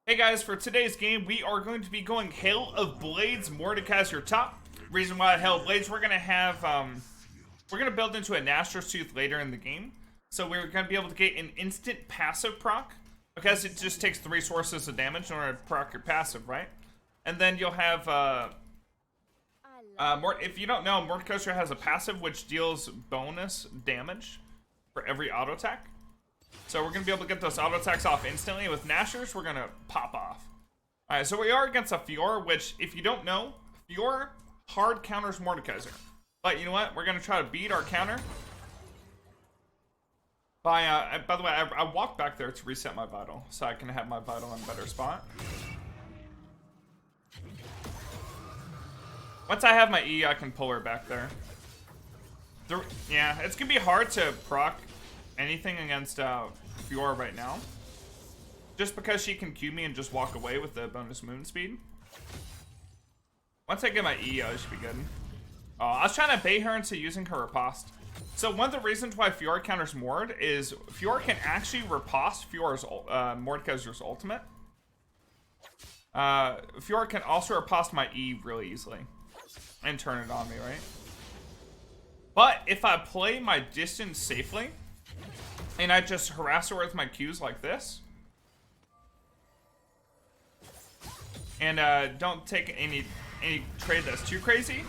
Hey guys, for today's game, we are going to be going Hail of Blades, Mordekaiser top. Reason why Hail of Blades, we're gonna have, we're gonna build into a Nasher's Tooth later in the game. So we're gonna be able to get an instant passive proc, because it just takes 3 sources of damage in order to proc your passive, right? And then you'll have, if you don't know, Mordekaiser has a passive which deals bonus damage for every auto attack. So we're going to be able to get those auto attacks off instantly. With Nashers, we're going to pop off. Alright, so we are against a Fiora, which, if you don't know, Fiora hard counters Mordekaiser. But you know what? We're going to try to beat our counter. By the way, I walked back there to reset my vital, so I can have my vital in a better spot. Once I have my E, I can pull her back there. Yeah, it's going to be hard to proc anything against Fiora right now, just because she can Q me and just walk away with the bonus moon speed. Once I get my E, I should be good. Oh, I was trying to bait her into using her riposte. So one of the reasons why Fiora counters Mord is Fiora can actually riposte Fiora's Mordekaiser's ultimate. Fiora can also riposte my E really easily and turn it on me, right? But if I play my distance safely and I just harass her with my Qs like this, and don't take any trade that's too crazy,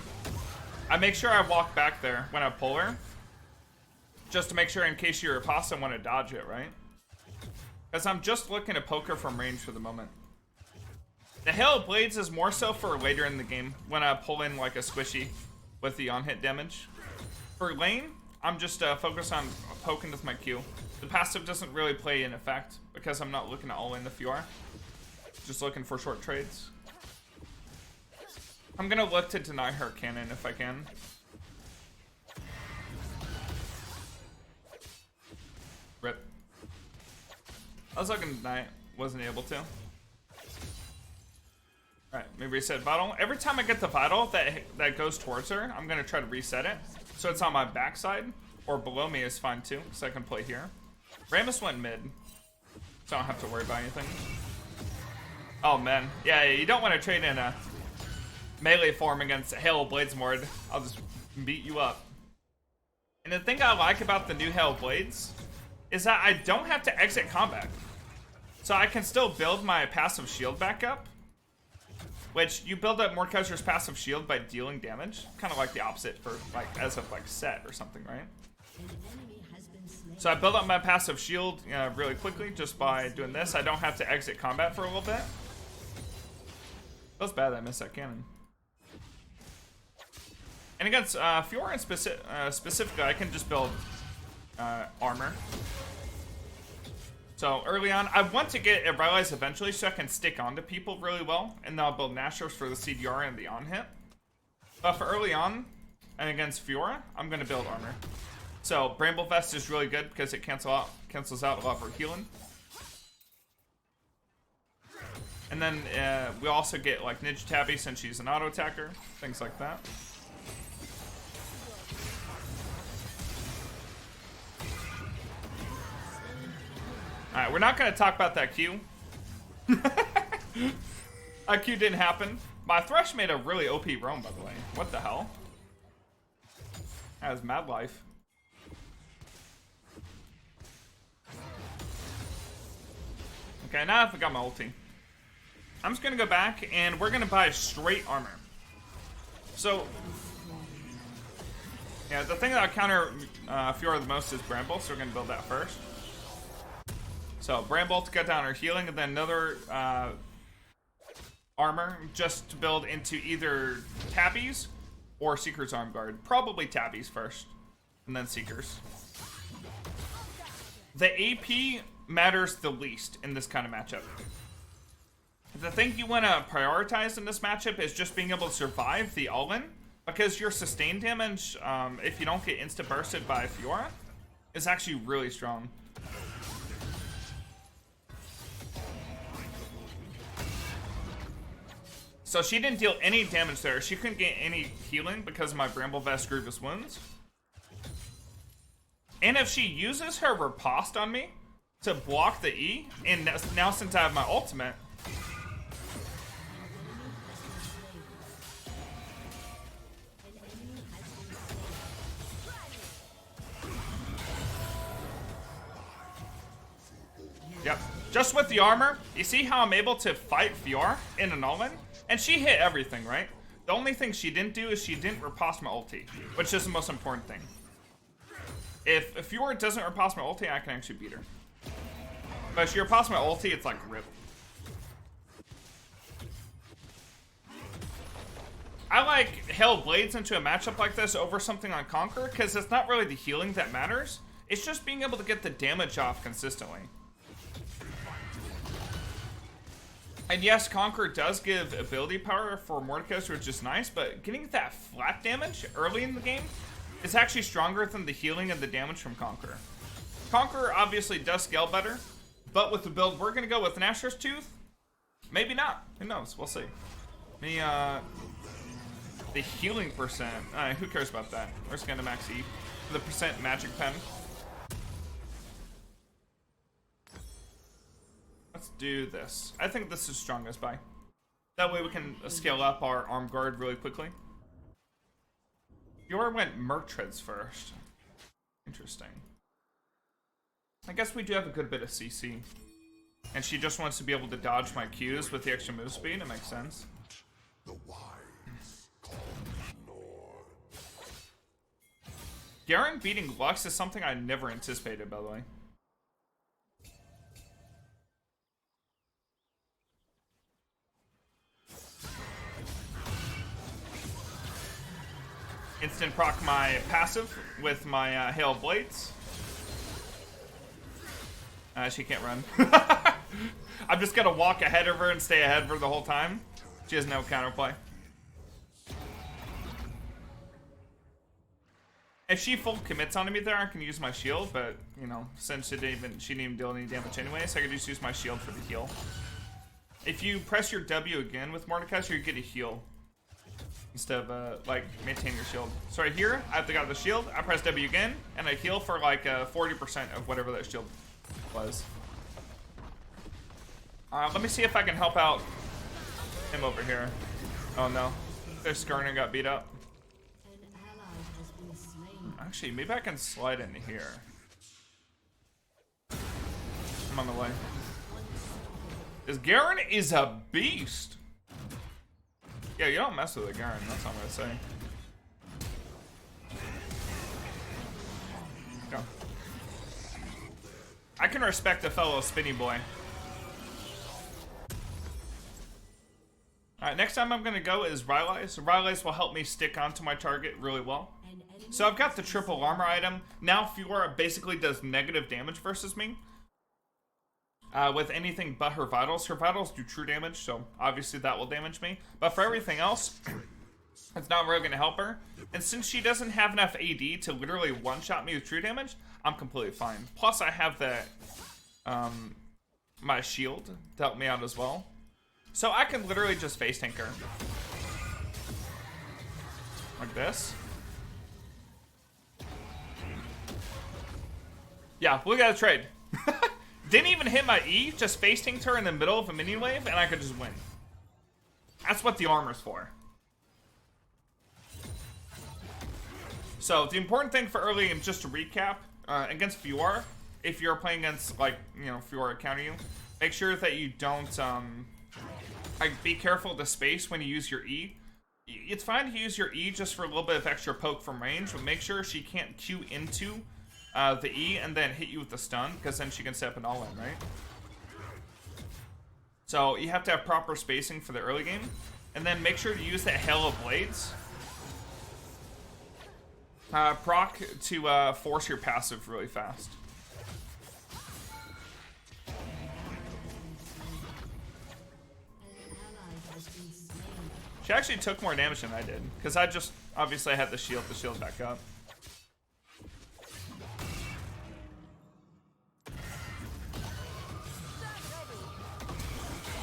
I make sure I walk back there when I pull her, just to make sure in case she riposte, I want to dodge it, right? Because I'm just looking to poke her from range for the moment. The Hail of Blades is more so for later in the game, when I pull in like a squishy with the on-hit damage. For lane, I'm just focused on poking with my Q. The passive doesn't really play in effect because I'm not looking to all in the Fiora. Just looking for short trades. I'm gonna look to deny her cannon if I can. Rip. I was looking to deny it, wasn't able to. Alright, maybe reset vital. Every time I get the vital that goes towards her, I'm gonna try to reset it. So it's on my backside, or below me is fine too, so I can play here. Rammus went mid, so I don't have to worry about anything. Oh man, yeah, you don't want to trade in a melee form against Hail of Blades Mord. I'll just beat you up. And the thing I like about the new Hail of Blades is that I don't have to exit combat. So I can still build my passive shield back up. Which, you build up Mordekaiser's passive shield by dealing damage. Kind of like the opposite for, like, as of, like, set or something, right? So I build up my passive shield really quickly just by doing this. I don't have to exit combat for a little bit. Feels bad that I missed that cannon. And against Fiora specifically, I can just build armor. So early on, I want to get Irelize eventually so I can stick onto people really well, and then I'll build Nashers for the CDR and the on-hit. But for early on, and against Fiora, I'm going to build armor. So Bramble Vest is really good because it cancels out a lot of her healing. And then we also get like Ninja Tabby since she's an auto attacker, things like that. Alright, we're not going to talk about that Q. That Q didn't happen. My Thresh made a really OP roam, by the way. What the hell? That was mad life. Okay, now I forgot my ulti. I'm just going to go back, and we're going to buy straight armor. So, yeah, the thing that I counter Fiora the most is Bramble, so we're going to build that first. So, Bramble to cut down her healing, and then another armor just to build into either Tabbies or Seeker's Arm Guard. Probably Tabbies first, and then Seekers. The AP matters the least in this kind of matchup. The thing you want to prioritize in this matchup is just being able to survive the all-in, because your sustain damage, if you don't get insta-bursted by Fiora, is actually really strong. So she didn't deal any damage there. She couldn't get any healing because of my Bramble Vest Grievous Wounds. And if she uses her riposte on me to block the E, and now since I have my ultimate, Just with the armor, you see how I'm able to fight Fiora in an all-in? And she hit everything, right? The only thing she didn't do is she didn't riposte my ulti, which is the most important thing. If Fiora doesn't riposte my ulti, I can actually beat her. But if she riposte my ulti, it's like rip. I like Hail Blades into a matchup like this over something on Conquer, because it's not really the healing that matters. It's just being able to get the damage off consistently. And yes, Conquer does give ability power for Mordekaiser, which is nice, but getting that flat damage early in the game is actually stronger than the healing and the damage from Conquer. Conquer obviously does scale better, but with the build we're going to go with Nashor's Tooth, maybe not. Who knows? We'll see. The healing percent, who cares about that? We're just going to max E. The percent magic pen. Let's do this. I think this is strongest buy. That way we can scale up our arm guard really quickly. Fiora went Mertreads first. Interesting. I guess we do have a good bit of CC. And she just wants to be able to dodge my Qs with the extra move speed. It makes sense. Garen beating Lux is something I never anticipated, by the way. Instant proc my passive with my Hail Blades. She can't run. I'm just gonna walk ahead of her and stay ahead of her the whole time. She has no counterplay. If she full commits onto me there, I can use my shield, but, you know, since she didn't even deal any damage anyway, so I could just use my shield for the heal. If you press your W again with Mordekaiser, you get a heal. Instead of, like, maintain your shield. So right here, I've got the shield, I press W again, and I heal for, like, 40% of whatever that shield was. Let me see if I can help out him over here. Oh, no. Their Skirner got beat up. Actually, maybe I can slide into here. I'm on the way. This Garen is a beast. Yeah, you don't mess with a Garen, that's all I'm gonna say. Go. I can respect a fellow spinny boy. Alright, next time I'm gonna go is Rylai's. Rylai's will help me stick onto my target really well. So I've got the triple armor item. Now Fiora basically does negative damage versus me. With anything but her vitals. Her vitals do true damage, so obviously that will damage me. But for everything else, it's not really going to help her. And since she doesn't have enough AD to literally one-shot me with true damage, I'm completely fine. Plus I have that, my shield to help me out as well. So I can literally just face tank her. Like this. Yeah, look at that trade. Didn't even hit my E, just face tanked her in the middle of a minion wave, and I could just win. That's what the armor's for. So, the important thing for early game, just to recap, against Fiora, if you're playing against, like, you know, Fiora counter you, make sure that you don't, like, be careful of the space when you use your E. It's fine to use your E just for a little bit of extra poke from range, but make sure she can't Q into the E and then hit you with the stun, because then she can set up an all-in, right? So you have to have proper spacing for the early game, and then make sure to use that Hail of Blades. Proc to force your passive really fast. She actually took more damage than I did, because I just, obviously I had the shield back up.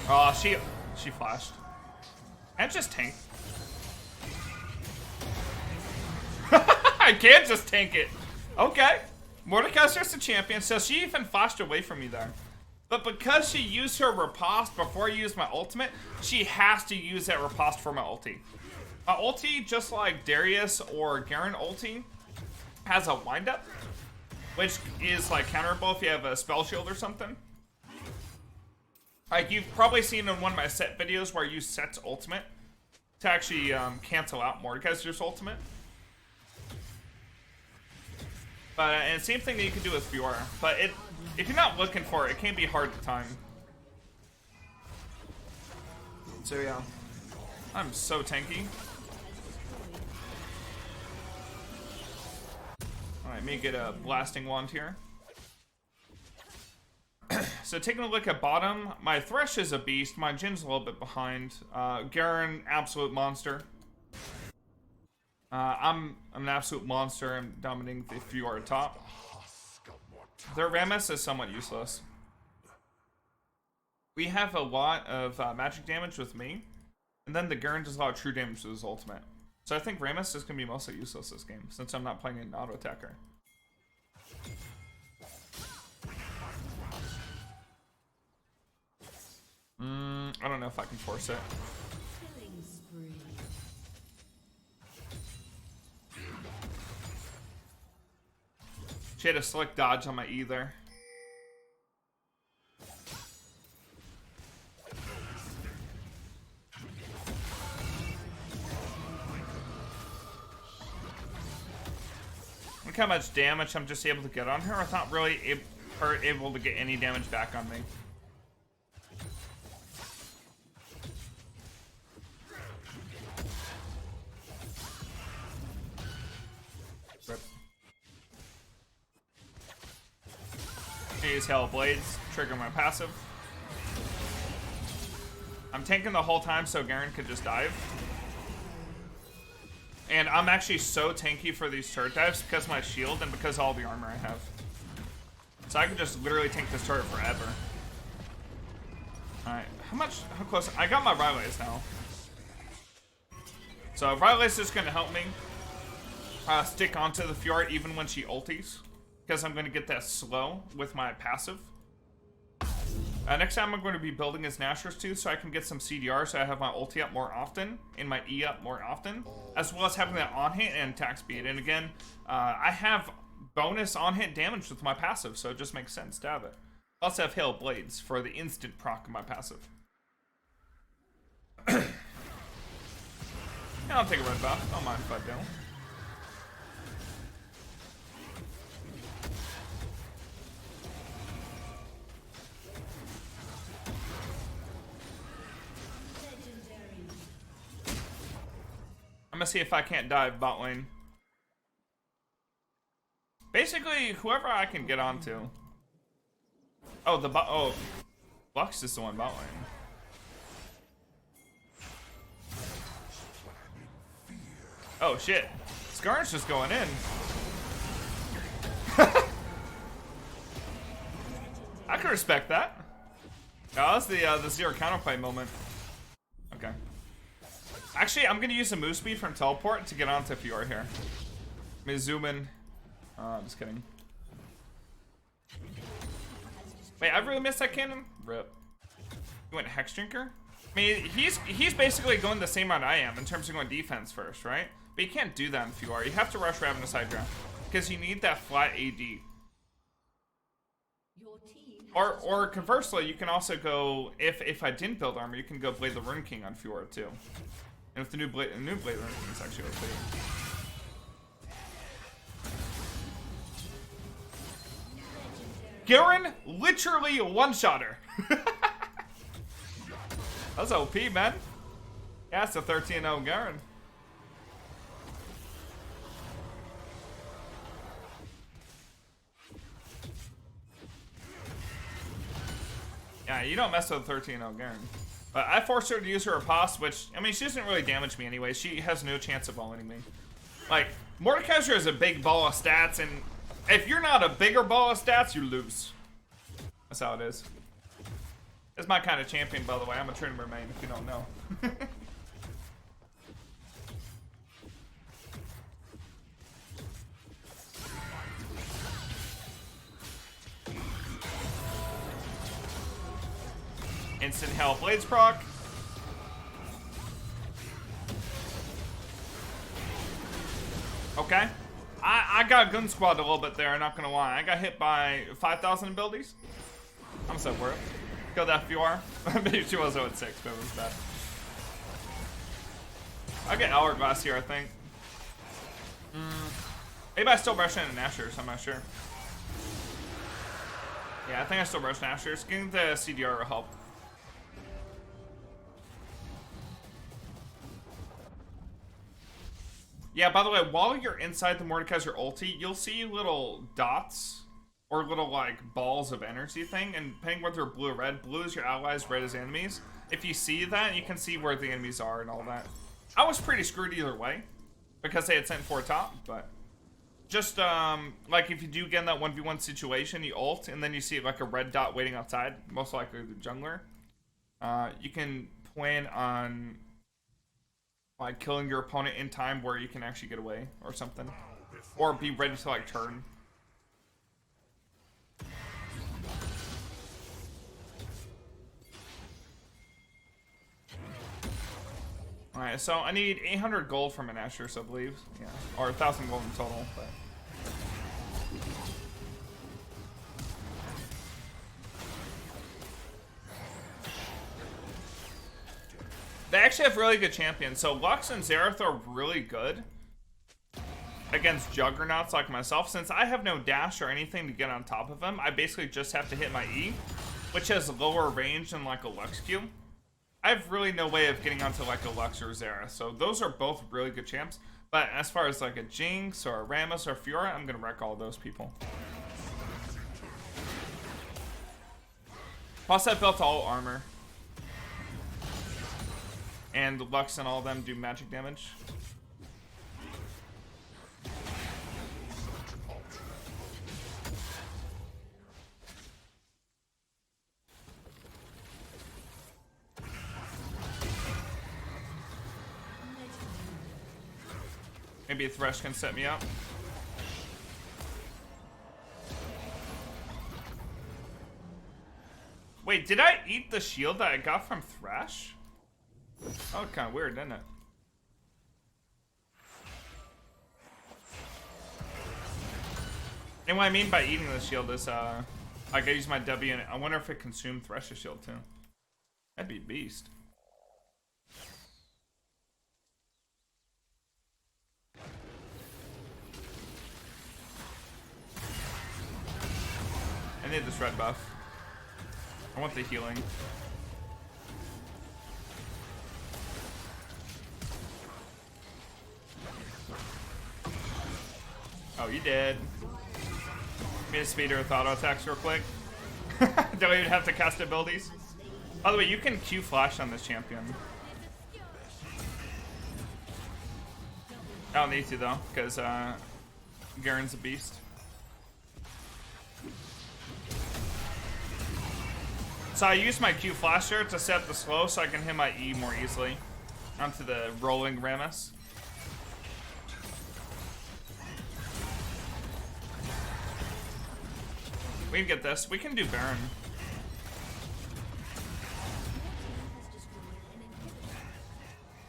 Oh, she flashed. And just tank. I can't just tank it. Okay. Mordekaiser's the champion, so she even flashed away from me there. But because she used her riposte before I used my ultimate, she has to use that riposte for my ulti. My ulti, just like Darius or Garen ulti, has a windup, which is like counterable if you have a spell shield or something. Like, you've probably seen in one of my set videos where I use Set's ultimate to actually cancel out Mordekaiser's ultimate. But, and same thing that you can do with Fiora. But if you're not looking for it, it can be hard to time. So yeah, I'm so tanky. Alright, let me get a blasting wand here. So taking a look at bottom, my Thresh is a beast, my Jin's a little bit behind. Garen, absolute monster. I'm an absolute monster. I'm dominating the Fiora top. Their Rammus is somewhat useless. We have a lot of magic damage with me, and then the Garen does a lot of true damage with his ultimate. So I think Rammus is going to be mostly useless this game, since I'm not playing an auto-attacker. I don't know if I can force it. She had a slick dodge on my E there. Look how much damage I'm just able to get on her without really able to get any damage back on me. Rip. Use Hail Blades, trigger my passive. I'm tanking the whole time so Garen could just dive. And I'm actually so tanky for these turret dives because of my shield and because of all the armor I have. So I can just literally tank this turret forever. Alright, how close? I got my Rylays now. So Rylays is going to help me stick onto the Fiora even when she ulties. Because I'm going to get that slow with my passive. Next time I'm going to be building his Nashor's Tooth so I can get some CDR so I have my ulti up more often and my E up more often. As well as having that on-hit and attack speed. And again, I have bonus on-hit damage with my passive, so it just makes sense to have it. I also have Hail Blades for the instant proc of my passive. Yeah, I'll take a red buff. Don't mind if I don't. I'm gonna see if I can't dive bot lane. Basically, whoever I can get onto. Oh, the bot. Oh, Lux is the one bot lane. Oh shit, Skarn's just going in. I can respect that. Oh, that's the zero counterplay moment. Okay. Actually, I'm gonna use a move speed from teleport to get onto Fiora here. Let me zoom in. Just kidding. Wait, I really missed that cannon? Rip. You went Hex Drinker? I mean, he's basically going the same route I am in terms of going defense first, right? But you can't do that in Fiora. You have to rush Ravenous Hydra because you need that flat AD. Or conversely, you can also go if I didn't build armor, you can go Blade the Rune King on Fiora too. And with the new Blade the Rune King is actually okay. Garen literally one-shot her. That's OP, man. Yeah, it's a 13-0 Garen. Yeah, you don't mess with 13-0 Garen. But I forced her to use her Apost, which, I mean, she doesn't really damage me anyway. She has no chance of owning me. Like, Mordekaiser is a big ball of stats, and if you're not a bigger ball of stats, you lose. That's how it is. It's my kind of champion, by the way. I'm a tournament main, if you don't know. Instant Hell Blades proc. Okay. I got gun squad a little bit there, not gonna lie. I got hit by 5,000 abilities. I'm so for it. Kill that Fiora. Maybe she was 0-6, but it was bad. I'll get Hourglass here, I think. Maybe I still rush in an Asher's, I'm not sure. Yeah, I think I still rush an Asher's. Getting the CDR will help. Yeah, by the way, while you're inside the Mordekaiser ulti, you'll see little dots or little like balls of energy thing, and depending whether they're blue or red, blue is your allies, red is enemies. If you see that, you can see where the enemies are and all that. I was pretty screwed either way because they had sent 4 top, but just like if you do get in that 1v1 situation, you ult and then you see like a red dot waiting outside, most likely the jungler. You can plan on like killing your opponent in time where you can actually get away or something, or be ready to like turn. Alright, so I need 800 gold from an Asher's, I believe. Yeah, or 1,000 gold in total, but they actually have really good champions. So Lux and Xerath are really good against juggernauts like myself. Since I have no dash or anything to get on top of them, I basically just have to hit my E, which has lower range than like a Lux Q. I have really no way of getting onto like a Lux or Xerath. So those are both really good champs. But as far as like a Jinx or a Rammus or Fiora, I'm gonna wreck all those people. Plus I built all armor. And the Lux and all of them do magic damage. Maybe a Thresh can set me up. Wait, did I eat the shield that I got from Thresh? That was kind of weird, didn't it? And what I mean by eating the shield is, like I use my W and I wonder if it consumed Thresh's shield too. That'd be beast. I need this red buff. I want the healing. Oh, you did. Made a speeder with auto attacks real quick. Don't even have to cast abilities. By the way, you can Q flash on this champion. I don't need to though, because Garen's a beast. So I use my Q flasher to set the slow so I can hit my E more easily onto the rolling Rammus. We can get this. We can do Baron.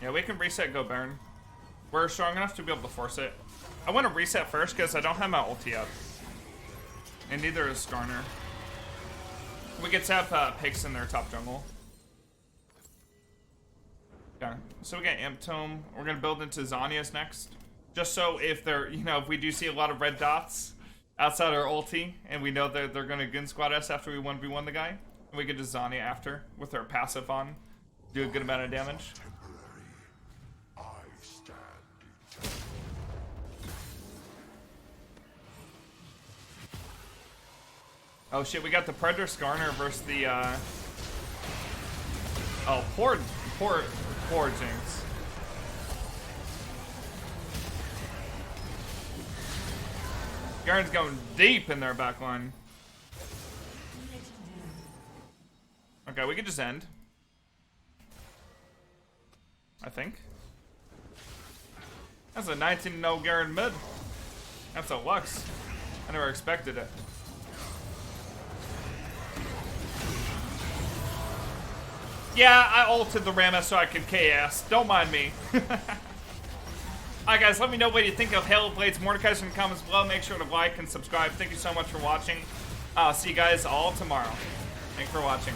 Yeah, we can reset, go Baron. We're strong enough to be able to force it. I want to reset first because I don't have my ulti up. And neither is Skarner. We get to have Pix in their top jungle. Okay, so we got Amp Tome. We're going to build into Zanya's next. Just so if they're, you know, if we do see a lot of red dots outside our ulti, and we know that they're gonna gun squad us after we 1v1 the guy, and we get to Zanya after with our passive on, do a good amount of damage. Oh shit, we got the Predator Skarner versus the oh, poor Jinx. Garen's going deep in their back line. Okay, we can just end. I think. That's a 19-0 Garen mid. That's a Lux. I never expected it. Yeah, I ulted the Rammus so I could KS. Don't mind me. Alright guys, let me know what you think of Halo Blades Mordekaiser in the comments below. Make sure to like and subscribe. Thank you so much for watching. I'll see you guys all tomorrow. Thanks for watching.